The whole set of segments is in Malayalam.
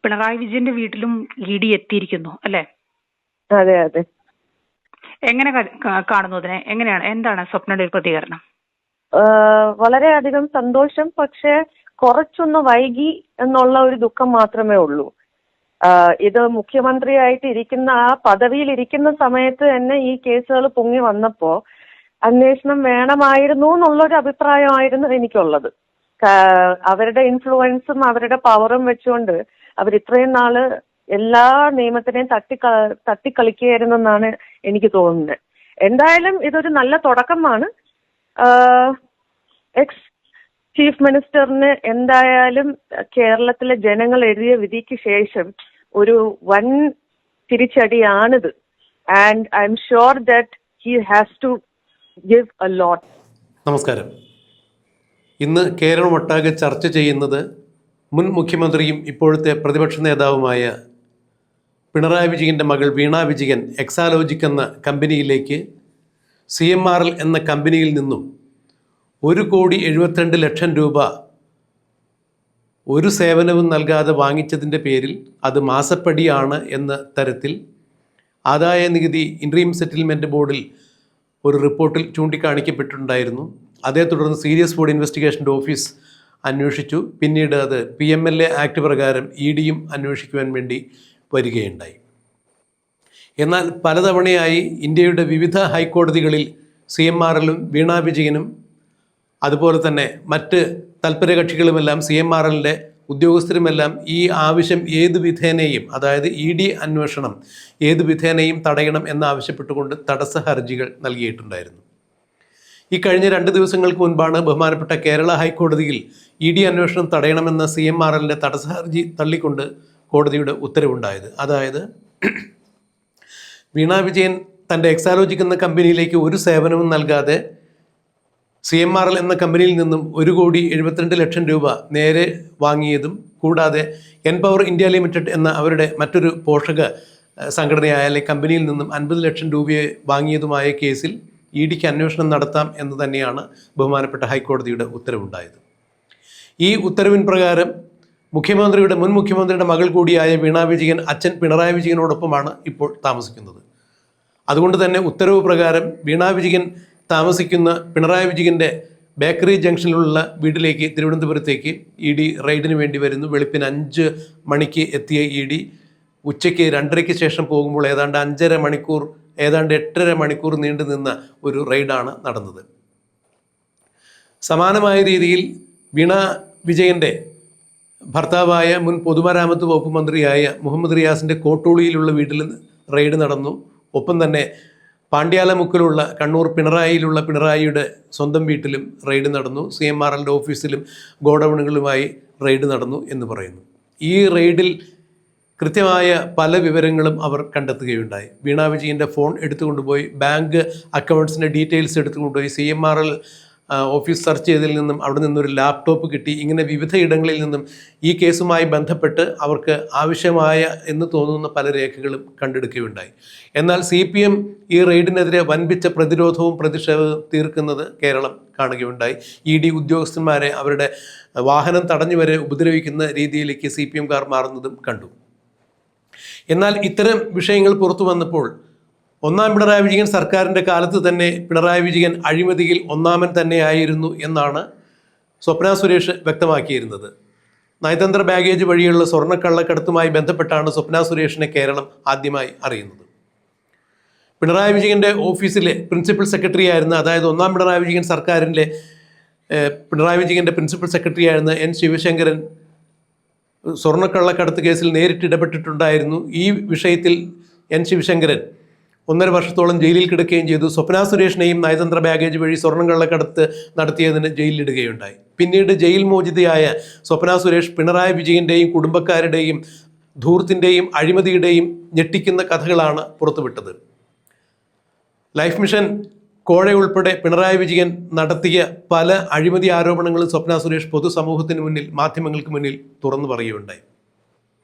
പിണറായി വിജയന്റെ വീട്ടിലും ഇ ഡി എത്തിയിരിക്കുന്നു അല്ലെ? അതെ അതെ. എങ്ങനെ കാണുന്നു അതിനെ? എങ്ങനെയാണ്, എന്താണ് സ്വപ്നയുടെ ഒരു പ്രതികരണം? വളരെയധികം സന്തോഷം, പക്ഷെ കുറച്ചൊന്ന് വൈകി എന്നുള്ള ഒരു ദുഃഖം മാത്രമേ ഉള്ളൂ. ഇത് മുഖ്യമന്ത്രിയായിട്ട് ഇരിക്കുന്ന ആ പദവിയിൽ ഇരിക്കുന്ന സമയത്ത് തന്നെ ഈ കേസുകൾ പൊങ്ങി വന്നപ്പോ അന്വേഷണം വേണമായിരുന്നു എന്നുള്ളൊരു അഭിപ്രായമായിരുന്നു എനിക്കുള്ളത്. അവരുടെ ഇൻഫ്ലുവൻസും അവരുടെ പവറും വെച്ചുകൊണ്ട് അവർ ഇത്രയും നാള് എല്ലാ നിയമത്തിനെയും തട്ടിക്കളിക്കുകയായിരുന്നെന്നാണ് എനിക്ക് തോന്നുന്നത്. എന്തായാലും ഇതൊരു നല്ല തുടക്കമാണ്. എക്സ് ചീഫ് മിനിസ്റ്ററിന് എന്തായാലും കേരളത്തിലെ ജനങ്ങൾ എഴുതിയ വിധിക്ക് ശേഷം ഒരു വൻ തിരിച്ചടിയാണിത്. And I am sure that he has to give a lot. നമസ്കാരം. ഇന്ന് കേരളം ഒട്ടാകെ ചർച്ച ചെയ്യുന്നത് മുൻ മുഖ്യമന്ത്രിയും ഇപ്പോഴത്തെ പ്രതിപക്ഷ നേതാവുമായ പിണറായി വിജയൻ്റെ മകൾ വീണ വിജയൻ എക്സാലോജിക് എന്ന കമ്പനിയിലേക്ക് CMRL എന്ന കമ്പനിയിൽ നിന്നും 1,72,00,000 രൂപ ഒരു സേവനവും നൽകാതെ വാങ്ങിച്ചതിൻ്റെ പേരിൽ അത് മാസപ്പടിയാണ് എന്ന തരത്തിൽ ആദായ നികുതി ഇൻട്രീം സെറ്റിൽമെൻറ്റ് ബോർഡിൽ ഒരു റിപ്പോർട്ടിൽ ചൂണ്ടിക്കാണിക്കപ്പെട്ടിട്ടുണ്ടായിരുന്നു. അതേ തുടർന്ന് സീരിയസ് ഫ്രോഡ് ഇൻവെസ്റ്റിഗേഷൻ്റെ ഓഫീസ് അന്വേഷിച്ചു. പിന്നീട് അത് PMLA ആക്ട് പ്രകാരം ED അന്വേഷിക്കുവാൻ വേണ്ടി വരികയുണ്ടായി. എന്നാൽ പലതവണയായി ഇന്ത്യയുടെ വിവിധ ഹൈക്കോടതികളിൽ CMRLും വീണ വിജയനും അതുപോലെ തന്നെ മറ്റ് തൽപര കക്ഷികളുമെല്ലാം CMRLൻ്റെ ഉദ്യോഗസ്ഥരുമെല്ലാം ഈ ആവശ്യം ഏതു വിധേനയും, അതായത് ED അന്വേഷണം ഏതു വിധേനയും തടയണം എന്നാവശ്യപ്പെട്ടുകൊണ്ട് തടസ്സ ഹർജികൾ നൽകിയിട്ടുണ്ടായിരുന്നു. ഈ കഴിഞ്ഞ 2 ദിവസങ്ങൾക്ക് മുൻപാണ് ബഹുമാനപ്പെട്ട കേരള ഹൈക്കോടതിയിൽ ED അന്വേഷണം തടയണമെന്ന CMRLൻ്റെ തടസ്സ ഹർജി തള്ളിക്കൊണ്ട് കോടതിയുടെ ഉത്തരവുണ്ടായത്. അതായത് വീണ വിജയൻ തൻ്റെ എക്സാലോജിക് എന്ന കമ്പനിയിലേക്ക് ഒരു സേവനവും നൽകാതെ CMRL എന്ന കമ്പനിയിൽ നിന്നും 1,72,00,000 രൂപ നേരെ വാങ്ങിയതും കൂടാതെ എൻപവർ ഇന്ത്യ ലിമിറ്റഡ് എന്ന അവരുടെ മറ്റൊരു പോഷക സംഘടനയായ അല്ലെങ്കിൽ കമ്പനിയിൽ നിന്നും 50 ലക്ഷം രൂപയെ വാങ്ങിയതുമായ കേസിൽ EDക്ക് അന്വേഷണം നടത്താം എന്ന് തന്നെയാണ് ബഹുമാനപ്പെട്ട ഹൈക്കോടതിയുടെ ഉത്തരവുണ്ടായത്. ഈ ഉത്തരവിൻ പ്രകാരം മുൻ മുഖ്യമന്ത്രിയുടെ മകൾ കൂടിയായ വീണ വിജയൻ അച്ഛൻ പിണറായി വിജയനോടൊപ്പമാണ് ഇപ്പോൾ താമസിക്കുന്നത്. അതുകൊണ്ട് തന്നെ ഉത്തരവ് പ്രകാരം വീണ വിജയൻ താമസിക്കുന്ന പിണറായി വിജയൻ്റെ ബേക്കറി ജംഗ്ഷനിലുള്ള വീട്ടിലേക്ക് തിരുവനന്തപുരത്തേക്ക് ED റെയ്ഡിന് വേണ്ടി വരുന്നു. വെളുപ്പിന് 5 മണിക്ക് എത്തിയ ED ഉച്ചയ്ക്ക് 2:30-ക്ക് ശേഷം പോകുമ്പോൾ ഏതാണ്ട് 5.5 മണിക്കൂർ, ഏതാണ്ട് 8.5 മണിക്കൂർ നീണ്ടു നിന്ന ഒരു റെയ്ഡാണ് നടന്നത്. സമാനമായ രീതിയിൽ വീണ വിജയൻ്റെ ഭർത്താവായ മുൻ പൊതുമരാമത്ത് വകുപ്പ് മന്ത്രിയായ മുഹമ്മദ് റിയാസിൻ്റെ കോട്ടൂളിയിലുള്ള വീട്ടിൽ റെയ്ഡ് നടന്നു. ഒപ്പം തന്നെ പാണ്ഡ്യാലമുക്കിലുള്ള കണ്ണൂർ പിണറായിയിലുള്ള പിണറായിയുടെ സ്വന്തം വീട്ടിലും റെയ്ഡ് നടന്നു. CMRLൻ്റെ ഓഫീസിലും ഗോഡൗണുകളുമായി റെയ്ഡ് നടന്നു എന്ന് പറയുന്നു. ഈ റെയ്ഡിൽ കൃത്യമായ പല വിവരങ്ങളും അവർ കണ്ടെത്തുകയുണ്ടായി. വീണ വിജയൻ്റെ ഫോൺ എടുത്തുകൊണ്ടുപോയി, ബാങ്ക് അക്കൗണ്ട്സിൻ്റെ ഡീറ്റെയിൽസ് എടുത്തുകൊണ്ടുപോയി, CMRL ഓഫീസ് സെർച്ച് ചെയ്തതിൽ നിന്നും അവിടെ നിന്നൊരു ലാപ്ടോപ്പ് കിട്ടി. ഇങ്ങനെ വിവിധ ഇടങ്ങളിൽ നിന്നും ഈ കേസുമായി ബന്ധപ്പെട്ട് അവർക്ക് ആവശ്യമായ എന്ന് തോന്നുന്ന പല രേഖകളും കണ്ടെടുക്കുകയുണ്ടായി. എന്നാൽ CPM ഈ റെയ്ഡിനെതിരെ വൻപിച്ച പ്രതിരോധവും പ്രതിഷേധവും തീർക്കുന്നത് കേരളം കാണുകയുണ്ടായി. ED ഉദ്യോഗസ്ഥന്മാരെ അവരുടെ വാഹനം തടഞ്ഞു വരെ ഉപദ്രവിക്കുന്ന രീതിയിലേക്ക് CPMകാർ മാറുന്നതും കണ്ടു. എന്നാൽ ഇത്തരം വിഷയങ്ങൾ പുറത്തു വന്നപ്പോൾ ഒന്നാം പിണറായി വിജയൻ സർക്കാരിൻ്റെ കാലത്ത് തന്നെ പിണറായി വിജയൻ അഴിമതിയിൽ ഒന്നാമൻ തന്നെയായിരുന്നു എന്നാണ് സ്വപ്ന സുരേഷ് വ്യക്തമാക്കിയിരുന്നത്. നയതന്ത്ര ബാഗേജ് വഴിയുള്ള സ്വർണ്ണക്കള്ളക്കടത്തുമായി ബന്ധപ്പെട്ടാണ് സ്വപ്ന സുരേഷിനെ കേരളം ആദ്യമായി അറിയുന്നത്. പിണറായി വിജയൻ്റെ ഓഫീസിലെ പ്രിൻസിപ്പൽ സെക്രട്ടറി ആയിരുന്ന, അതായത് ഒന്നാം പിണറായി വിജയൻ സർക്കാരിൻ്റെ പിണറായി വിജയൻ്റെ പ്രിൻസിപ്പൽ സെക്രട്ടറി ആയിരുന്ന N. ശിവശങ്കരൻ സ്വർണ്ണക്കള്ളക്കടത്ത് കേസിൽ നേരിട്ട് ഇടപെട്ടിട്ടുണ്ടായിരുന്നു. ഈ വിഷയത്തിൽ N. ശിവശങ്കരൻ 1.5 വർഷത്തോളം ജയിലിൽ കിടക്കുകയും ചെയ്തു. സ്വപ്ന സുരേഷിനെയും നയതന്ത്ര ബാഗേജ് വഴി സ്വർണ്ണക്കള്ളക്കടത്ത് നടത്തിയതിന് ജയിലിലിടുകയുണ്ടായി. പിന്നീട് ജയിൽ മോചിതയായ സ്വപ്ന സുരേഷ് പിണറായി വിജയൻ്റെയും കുടുംബക്കാരുടെയും ധൂർത്തിൻ്റെയും അഴിമതിയുടെയും ഞെട്ടിക്കുന്ന കഥകളാണ് പുറത്തുവിട്ടത്. ലൈഫ് മിഷൻ കോഴ ഉൾപ്പെടെ പിണറായി വിജയൻ നടത്തിയ പല അഴിമതി ആരോപണങ്ങളും സ്വപ്ന സുരേഷ് പൊതുസമൂഹത്തിന് മുന്നിൽ, മാധ്യമങ്ങൾക്ക് മുന്നിൽ തുറന്നു പറയുകയുണ്ടായി.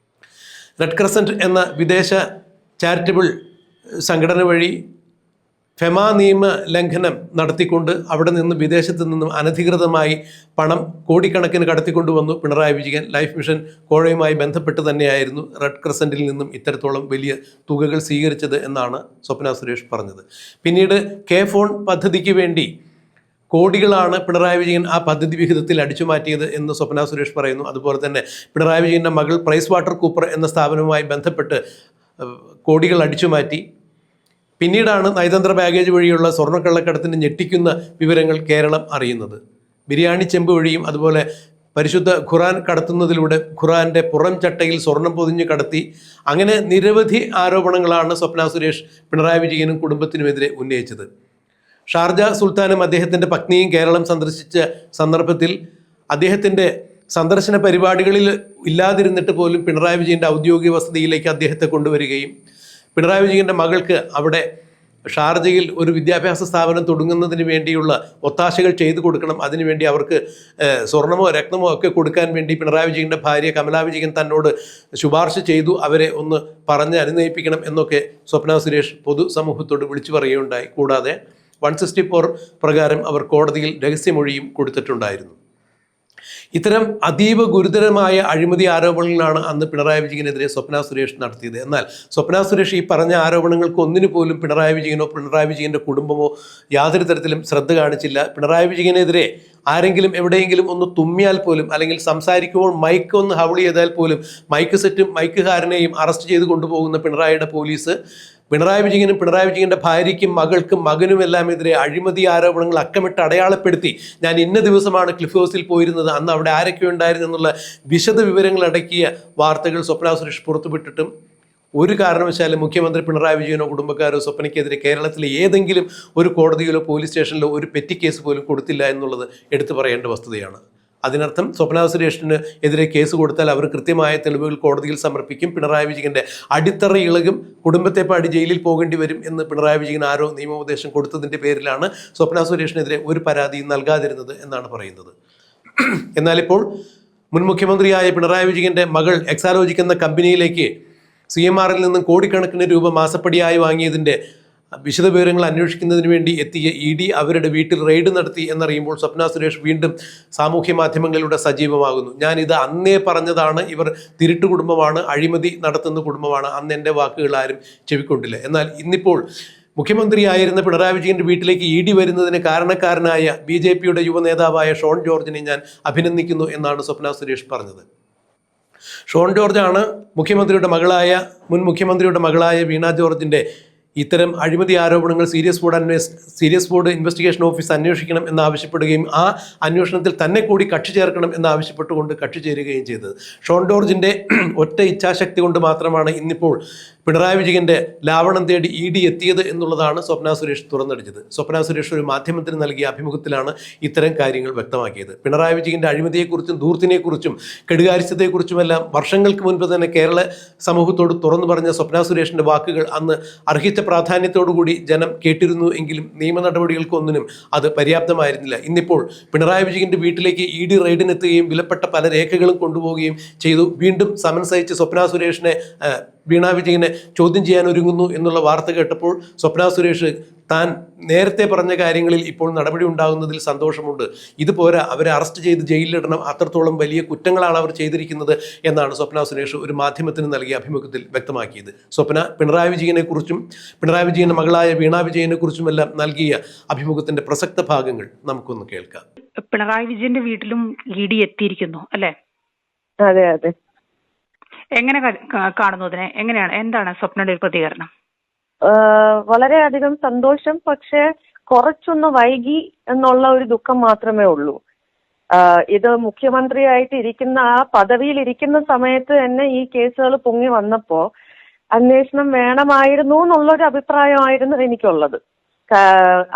റെഡ് ക്രസൻറ്റ് എന്ന വിദേശ ചാരിറ്റബിൾ സംഘടന വഴി ഫെമ നിയമ ലംഘനം നടത്തിക്കൊണ്ട് അവിടെ നിന്ന് വിദേശത്ത് നിന്നും അനധികൃതമായി പണം കോടിക്കണക്കിന് കടത്തിക്കൊണ്ടുവന്നു പിണറായി വിജയൻ. ലൈഫ് മിഷൻ കോഴയുമായി ബന്ധപ്പെട്ട് തന്നെയായിരുന്നു റെഡ് ക്രസൻറ്റിൽ നിന്നും ഇത്തരത്തോളം വലിയ തുകകൾ സ്വീകരിച്ചത് എന്നാണ് സ്വപ്ന സുരേഷ് പറഞ്ഞത്. പിന്നീട് കെ ഫോൺ പദ്ധതിക്ക് വേണ്ടി കോടികളാണ് പിണറായി വിജയൻ ആ പദ്ധതി വിഹിതത്തിൽ അടിച്ചു മാറ്റിയത് എന്ന് സ്വപ്ന സുരേഷ് പറയുന്നു. അതുപോലെ തന്നെ പിണറായി വിജയൻ്റെ മകൾ പ്രൈസ് വാട്ടർ കൂപ്പർ എന്ന സ്ഥാപനവുമായി ബന്ധപ്പെട്ട് കോടികൾ അടിച്ചു മാറ്റി. പിന്നീടാണ് നയതന്ത്ര ബാഗേജ് വഴിയുള്ള സ്വർണ്ണക്കള്ളക്കടത്തിന് ഞെട്ടിക്കുന്ന വിവരങ്ങൾ കേരളം അറിയുന്നത്. ബിരിയാണി ചെമ്പ് വഴിയും അതുപോലെ പരിശുദ്ധ ഖുറാൻ കടത്തുന്നതിലൂടെ ഖുറാൻ്റെ പുറം ചട്ടയിൽ സ്വർണം പൊതിഞ്ഞ് കടത്തി. അങ്ങനെ നിരവധി ആരോപണങ്ങളാണ് സ്വപ്ന സുരേഷ് പിണറായി വിജയനും കുടുംബത്തിനുമെതിരെ ഉന്നയിച്ചത്. ഷാർജ സുൽത്താനും അദ്ദേഹത്തിൻ്റെ പത്നിയും കേരളം സന്ദർശിച്ച സന്ദർഭത്തിൽ അദ്ദേഹത്തിൻ്റെ സന്ദർശന പരിപാടികളിൽ ഇല്ലാതിരുന്നിട്ട് പോലും പിണറായി വിജയൻ്റെ ഔദ്യോഗിക വസതിയിലേക്ക് അദ്ദേഹത്തെ കൊണ്ടുവരികയും പിണറായി വിജയൻ്റെ മകൾക്ക് അവിടെ ഷാർജയിൽ ഒരു വിദ്യാഭ്യാസ സ്ഥാപനം തുടങ്ങുന്നതിന് വേണ്ടിയുള്ള ഒത്താശകൾ ചെയ്തു കൊടുക്കണം, അതിനുവേണ്ടി അവർക്ക് സ്വർണമോ രത്നമോ ഒക്കെ കൊടുക്കാൻ വേണ്ടി പിണറായി വിജയൻ്റെ ഭാര്യ കമലാ വിജയൻ തന്നോട് ശുപാർശ ചെയ്തു, അവരെ ഒന്ന് പറഞ്ഞ് അനുനയിപ്പിക്കണം എന്നൊക്കെ സ്വപ്ന സുരേഷ് പൊതുസമൂഹത്തോട് വിളിച്ചു പറയുകയുണ്ടായി. കൂടാതെ 164 പ്രകാരം അവർ കോടതിയിൽ രഹസ്യമൊഴിയും കൊടുത്തിട്ടുണ്ടായിരുന്നു. ഇത്തരം അതീവ ഗുരുതരമായ അഴിമതി ആരോപണങ്ങളാണ് അന്ന് പിണറായി വിജയനെതിരെ സ്വപ്ന സുരേഷ് നടത്തിയത്. എന്നാൽ സ്വപ്ന സുരേഷ് ഈ പറഞ്ഞ ആരോപണങ്ങൾക്ക് ഒന്നിനു പോലും പിണറായി വിജയനോ പിണറായി വിജയൻ്റെ കുടുംബമോ യാതൊരു തരത്തിലും ശ്രദ്ധ കാണിച്ചില്ല. പിണറായി വിജയനെതിരെ ആരെങ്കിലും എവിടെയെങ്കിലും ഒന്ന് തുമ്മിയാൽ പോലും അല്ലെങ്കിൽ സംസാരിക്കുമ്പോൾ മൈക്ക് ഒന്ന് ഹൗൾ ചെയ്താൽ പോലും മൈക്ക് സെറ്റും മൈക്കുകാരനെയും അറസ്റ്റ് ചെയ്ത് കൊണ്ടുപോകുന്ന പിണറായിയുടെ പോലീസ് പിണറായി വിജയനും പിണറായി വിജയൻ്റെ ഭാര്യയ്ക്കും മകൾക്കും മകനുമെല്ലാം എതിരെ അഴിമതി ആരോപണങ്ങൾ അക്കമിട്ട് അടയാളപ്പെടുത്തി ഞാൻ ഇന്ന ദിവസമാണ് ക്ലിഫ് ഹൗസിൽ പോയിരുന്നത്, അന്ന് അവിടെ ആരൊക്കെ ഉണ്ടായിരുന്നു എന്നുള്ള വിശദ വിവരങ്ങൾ അടക്കിയ വാർത്തകൾ സ്വപ്ന സുരേഷ് പുറത്തുവിട്ടിട്ടും ഒരു കാരണവശാലും മുഖ്യമന്ത്രി പിണറായി വിജയനോ കുടുംബക്കാരോ സ്വപ്നയ്ക്കെതിരെ കേരളത്തിലെ ഏതെങ്കിലും ഒരു കോടതിയിലോ പോലീസ് സ്റ്റേഷനിലോ ഒരു പെറ്റി കേസ് പോലും കൊടുത്തില്ല എന്നുള്ളത് എടുത്തു പറയേണ്ട വസ്തുതയാണ്. അതിനർത്ഥം സ്വപ്ന സുരേഷിന് എതിരെ കേസ് കൊടുത്താൽ അവർ കൃത്യമായ തെളിവുകൾ കോടതിയിൽ സമർപ്പിക്കും, പിണറായി വിജയൻ്റെ അടിത്തറ ഇളകും, കുടുംബത്തെ പാടി ജയിലിൽ പോകേണ്ടി വരും എന്ന് പിണറായി വിജയൻ ആരോ നിയമോപദേശം കൊടുത്തതിൻ്റെ പേരിലാണ് സ്വപ്ന സുരേഷിനെതിരെ ഒരു പരാതിയും നൽകാതിരുന്നത് എന്നാണ് പറയുന്നത്. എന്നാലിപ്പോൾ മുൻ മുഖ്യമന്ത്രിയായ പിണറായി വിജയൻ്റെ മകൾ എക്സാലോജിക് എന്ന കമ്പനിയിലേക്ക് CMRൽ നിന്നും കോടിക്കണക്കിന് രൂപ മാസപ്പടിയായി വാങ്ങിയതിൻ്റെ വിശദവിവരങ്ങൾ അന്വേഷിക്കുന്നതിന് വേണ്ടി എത്തിയ ED അവരുടെ വീട്ടിൽ റെയ്ഡ് നടത്തി എന്നറിയുമ്പോൾ സ്വപ്ന സുരേഷ് വീണ്ടും സാമൂഹ്യ മാധ്യമങ്ങളിലൂടെ സജീവമാകുന്നു. ഞാനിത് അന്നേ പറഞ്ഞതാണ്, ഇവർ തിരുട്ട് കുടുംബമാണ്, അഴിമതി നടത്തുന്ന കുടുംബമാണ്, അന്ന് എൻ്റെ വാക്കുകൾ ആരും ചെവിക്കൊണ്ടില്ല. എന്നാൽ ഇന്നിപ്പോൾ മുഖ്യമന്ത്രിയായിരുന്ന പിണറായി വിജയൻ്റെ വീട്ടിലേക്ക് ED വരുന്നതിന് കാരണക്കാരനായ BJPയുടെ യുവ നേതാവായ ഷോൺ ജോർജിനെ ഞാൻ അഭിനന്ദിക്കുന്നു എന്നാണ് സ്വപ്ന സുരേഷ് പറഞ്ഞത്. ഷോൺ ജോർജാണ് മുൻ മുഖ്യമന്ത്രിയുടെ മകളായ വീണ ജോർജിൻ്റെ ഇത്തരം അഴിമതി ആരോപണങ്ങൾ സീരിയസ് ബോർഡ് ഇൻവെസ്റ്റിഗേഷൻ ഓഫീസ് അന്വേഷിക്കണം എന്നാവശ്യപ്പെടുകയും ആ അന്വേഷണത്തിൽ തന്നെ കൂടി കക്ഷി ചേർക്കണം എന്നാവശ്യപ്പെട്ടുകൊണ്ട് കക്ഷി ചേരുകയും ചെയ്തത്. ഷോൺ ജോർജിൻ്റെ ഒറ്റ ഇച്ഛാശക്തി കൊണ്ട് മാത്രമാണ് ഇന്നിപ്പോൾ പിണറായി വിജയൻ്റെ ലാവണം തേടി ED എത്തിയത് എന്നുള്ളതാണ് സ്വപ്ന സുരേഷ് തുറന്നടിച്ചത്. സ്വപ്ന സുരേഷ് ഒരു മാധ്യമത്തിന് നൽകിയ അഭിമുഖത്തിലാണ് ഇത്തരം കാര്യങ്ങൾ വ്യക്തമാക്കിയത്. പിണറായി വിജയൻ്റെ അഴിമതിയെക്കുറിച്ചും ധൂർത്തിനെക്കുറിച്ചും കെടുകാര്യസ്ഥതയെക്കുറിച്ചുമെല്ലാം വർഷങ്ങൾക്ക് മുൻപ് തന്നെ കേരള സമൂഹത്തോട് തുറന്നു പറഞ്ഞ സ്വപ്ന സുരേഷിൻ്റെ വാക്കുകൾ അന്ന് അർഹിച്ച പ്രാധാന്യത്തോടുകൂടി ജനം കേട്ടിരുന്നു എങ്കിലും നിയമ നടപടികൾക്കൊന്നിനും അത് പര്യാപ്തമായിരുന്നില്ല. ഇന്നിപ്പോൾ പിണറായി വിജയൻ്റെ വീട്ടിലേക്ക് ED റെയ്ഡിനെത്തുകയും വിലപ്പെട്ട പല രേഖകളും കൊണ്ടുപോവുകയും ചെയ്തു. വീണ്ടും സമൻസ് അയച്ച് സ്വപ്ന സുരേഷിനെ വീണ വിജയനെ ചോദ്യം ചെയ്യാൻ ഒരുങ്ങുന്നു എന്നുള്ള വാർത്ത കേട്ടപ്പോൾ സ്വപ്ന സുരേഷ് താൻ നേരത്തെ പറഞ്ഞ കാര്യങ്ങളിൽ ഇപ്പോൾ നടപടി ഉണ്ടാകുന്നതിൽ സന്തോഷമുണ്ട്, ഇതുപോരാ, അവരെ അറസ്റ്റ് ചെയ്ത് ജയിലിലിടണം, അത്രത്തോളം വലിയ കുറ്റങ്ങളാണ് അവർ ചെയ്തിരിക്കുന്നത് എന്നാണ് സ്വപ്ന സുരേഷ് ഒരു മാധ്യമത്തിന് നൽകിയ അഭിമുഖത്തിൽ വ്യക്തമാക്കിയത്. സ്വപ്ന പിണറായി വിജയനെക്കുറിച്ചും പിണറായി വിജയൻ്റെ മകളായ വീണ വിജയനെക്കുറിച്ചുമെല്ലാം നൽകിയ അഭിമുഖത്തിൻ്റെ പ്രസക്ത ഭാഗങ്ങൾ നമുക്കൊന്ന് കേൾക്കാം. പിണറായി വിജയന്റെ വീട്ടിലും ED എത്തിയിരിക്കുന്നു അല്ലേ? അതെ അതെ. എങ്ങനെ കാണുന്നു അതിനെ? എന്താണ് സ്വപ്നയുടെ ഒരു പ്രതികരണം? വളരെയധികം സന്തോഷം, പക്ഷെ കുറച്ചൊന്ന് വൈകി എന്നുള്ള ഒരു ദുഃഖം മാത്രമേ ഉള്ളൂ. ഇത് മുഖ്യമന്ത്രിയായിട്ട് ഇരിക്കുന്ന ആ പദവിയിൽ ഇരിക്കുന്ന സമയത്ത് തന്നെ ഈ കേസുകൾ പൊങ്ങി വന്നപ്പോ അന്വേഷണം വേണമായിരുന്നു എന്നുള്ളൊരു അഭിപ്രായമായിരുന്നു എനിക്കുള്ളത്.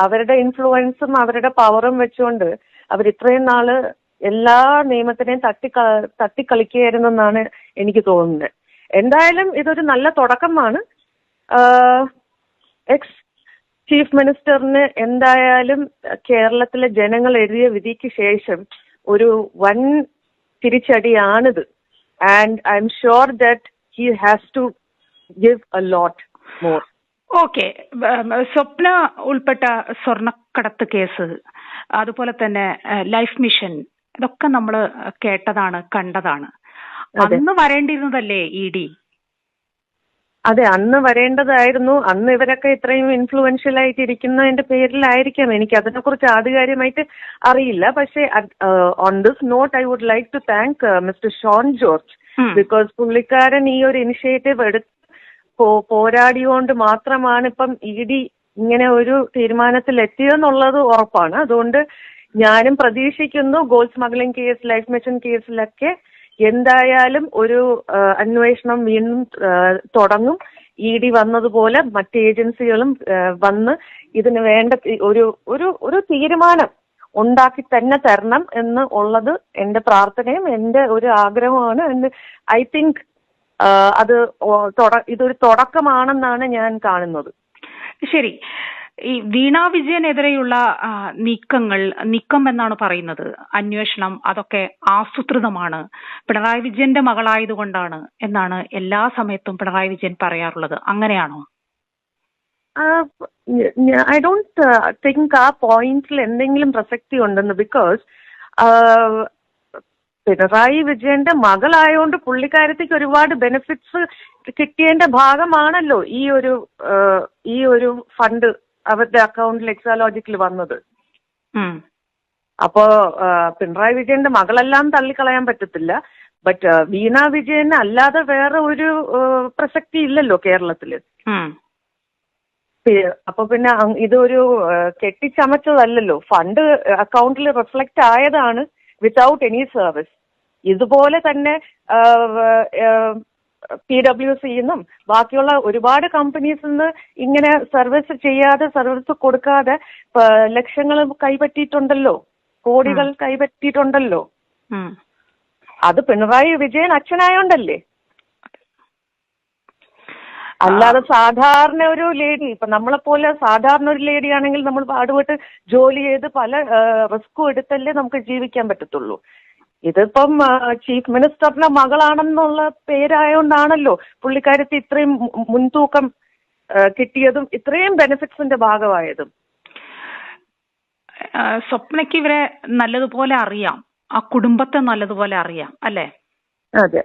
അവരുടെ ഇൻഫ്ലുവൻസും അവരുടെ പവറും വെച്ചുകൊണ്ട് അവരിത്രയും നാള് എല്ലാ നിയമത്തിനെയും തട്ടിക്കളിക്കുകയായിരുന്നെന്നാണ് എനിക്ക് തോന്നുന്നത്. എന്തായാലും ഇതൊരു നല്ല തുടക്കമാണ്. എക്സ് ചീഫ് മിനിസ്റ്ററിന് എന്തായാലും കേരളത്തിലെ ജനങ്ങൾ എഴുതിയ വിധിക്ക് ശേഷം ഒരു വൻ തിരിച്ചടിയാണിത്. And I am sure that he has to give a lot more. Okay. Swapna ഉൾപ്പെട്ട സ്വർണ്ണക്കടത്ത് കേസ്, അതുപോലെ തന്നെ ലൈഫ് മിഷൻ, ഇതൊക്കെ നമ്മൾ കേട്ടതാണ്, കണ്ടതാണ്. അന്ന് വരേണ്ടിയിരുന്നതല്ലേ ED? അതെ, അന്ന് വരേണ്ടതായിരുന്നു. അന്ന് ഇവരൊക്കെ ഇത്രയും ഇൻഫ്ലുവൻഷ്യൽ ആയിട്ട് ഇരിക്കുന്നതിന്റെ പേരിലായിരിക്കാം. എനിക്ക് അതിനെക്കുറിച്ച് ആധികാരികമായിട്ട് അറിയില്ല. പക്ഷേ on this note I would like to thank mister Shone George, because പുള്ളിക്കാരൻ ഈ ഒരു ഇനിഷ്യേറ്റീവ് എടുത്ത് പോരാടിയോണ്ട് മാത്രമാണ് ഇപ്പം ED ഇങ്ങനെ ഒരു തീരുമാനത്തിൽ എത്തിയെന്നുള്ളത് ഉറപ്പാണ്. അതുകൊണ്ട് ഞാനും പ്രതീക്ഷിക്കുന്നു gold smuggling case, life mission കേസിലൊക്കെ എന്തായാലും ഒരു അന്വേഷണം വീണ്ടും തുടങ്ങും. ED വന്നതുപോലെ മറ്റ് ഏജൻസികളും വന്ന് ഇതിന് വേണ്ട ഒരു തീരുമാനം ഉണ്ടാക്കി തന്നെ തരണം എന്ന് ഉള്ളത് എന്റെ പ്രാർത്ഥനയും എന്റെ ഒരു ആഗ്രഹമാണ്. ഐ തിങ്ക് അത് ഇതൊരു തുടക്കമാണെന്നാണ് ഞാൻ കാണുന്നത്. ശരി. ഈ വീണ വിജയനെതിരെയുള്ള നീക്കം എന്നാണ് പറയുന്നത്, അന്വേഷണം അതൊക്കെ ആസൂത്രിതമാണ്, പിണറായി വിജയന്റെ മകളായതുകൊണ്ടാണ് എന്നാണ് എല്ലാ സമയത്തും പിണറായി വിജയൻ പറയാറുള്ളത്. അങ്ങനെയാണോ? ഐ ഡോണ്ട് തിങ്ക് ആ പോയിന്റിൽ എന്തെങ്കിലും പ്രസക്തി ഉണ്ടെന്ന്. ബിക്കോസ് പിണറായി വിജയന്റെ മകളായോണ്ട് പുള്ളിക്കാരത്തേക്ക് ഒരുപാട് ബെനിഫിറ്റ്സ് കിട്ടിയതിന്റെ ഭാഗമാണല്ലോ ഈ ഒരു ഫണ്ട് അവരുടെ അക്കൗണ്ടിൽ എക്സാലോജിക്കിൽ വന്നത്. അപ്പോ പിണറായി വിജയന്റെ മകളെല്ലാം തള്ളിക്കളയാൻ പറ്റത്തില്ല. ബട്ട് വീണ വിജയന് അല്ലാതെ വേറെ ഒരു പ്രസക്തി ഇല്ലല്ലോ കേരളത്തില്. അപ്പൊ പിന്നെ ഇതൊരു കെട്ടിച്ചമച്ചതല്ലല്ലോ. ഫണ്ട് അക്കൗണ്ടിൽ റിഫ്ലക്റ്റ് ആയതാണ് വിത്തൗട്ട് എനി സർവീസ്. ഇതുപോലെ തന്നെ PWCന്നും ബാക്കിയുള്ള ഒരുപാട് കമ്പനീസിൽ നിന്ന് ഇങ്ങനെ സർവീസ് കൊടുക്കാതെ ലക്ഷങ്ങൾ കൈപ്പറ്റിയിട്ടുണ്ടല്ലോ, കോടികൾ കൈപ്പറ്റിയിട്ടുണ്ടല്ലോ. അത് പിണറായി വിജയൻ അച്ഛനായോണ്ടല്ലേ. അല്ലാതെ സാധാരണ ഒരു ലേഡി, ഇപ്പൊ നമ്മളെപ്പോലെ സാധാരണ ഒരു ലേഡി ആണെങ്കിൽ നമ്മൾ പാടുപെട്ട് ജോലി ചെയ്ത് പല റിസ്കും എടുത്തല്ലേ നമുക്ക് ജീവിക്കാൻ പറ്റത്തുള്ളൂ. ഇതിപ്പം ചീഫ് മിനിസ്റ്ററിന്റെ മകളാണെന്നുള്ള പേരായോണ്ടാണല്ലോ പുള്ളിക്കാരത്തി ഇത്രയും മുൻതൂക്കം കിട്ടിയതും ഇത്രയും ബെനിഫിറ്റ്സിന്റെ ഭാഗമായതും. സ്വപ്നയ്ക്ക് ഇവരെ നല്ലതുപോലെ അറിയാം, ആ കുടുംബത്തെ നല്ലതുപോലെ അറിയാം അല്ലേ? അതെ.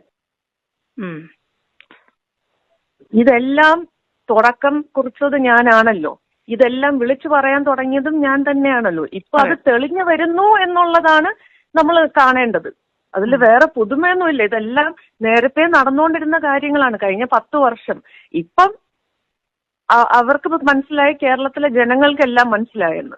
ഇതെല്ലാം തുടക്കം കുറിച്ചത് ഞാനാണല്ലോ. ഇതെല്ലാം വിളിച്ചു പറയാൻ തുടങ്ങിയതും ഞാൻ തന്നെയാണല്ലോ. ഇപ്പൊ അത് തെളിഞ്ഞു വരുന്നു എന്നുള്ളതാണ് നമ്മൾ കാണേണ്ടത്. അതിൽ വേറെ പുതുമയൊന്നുമില്ല. ഇതെല്ലാം നേരത്തെ നടന്നുകൊണ്ടിരുന്ന കാര്യങ്ങളാണ് കഴിഞ്ഞ 10 വർഷം. ഇപ്പം അവർക്ക് മനസ്സിലായി, കേരളത്തിലെ ജനങ്ങൾക്കെല്ലാം മനസ്സിലായെന്ന്.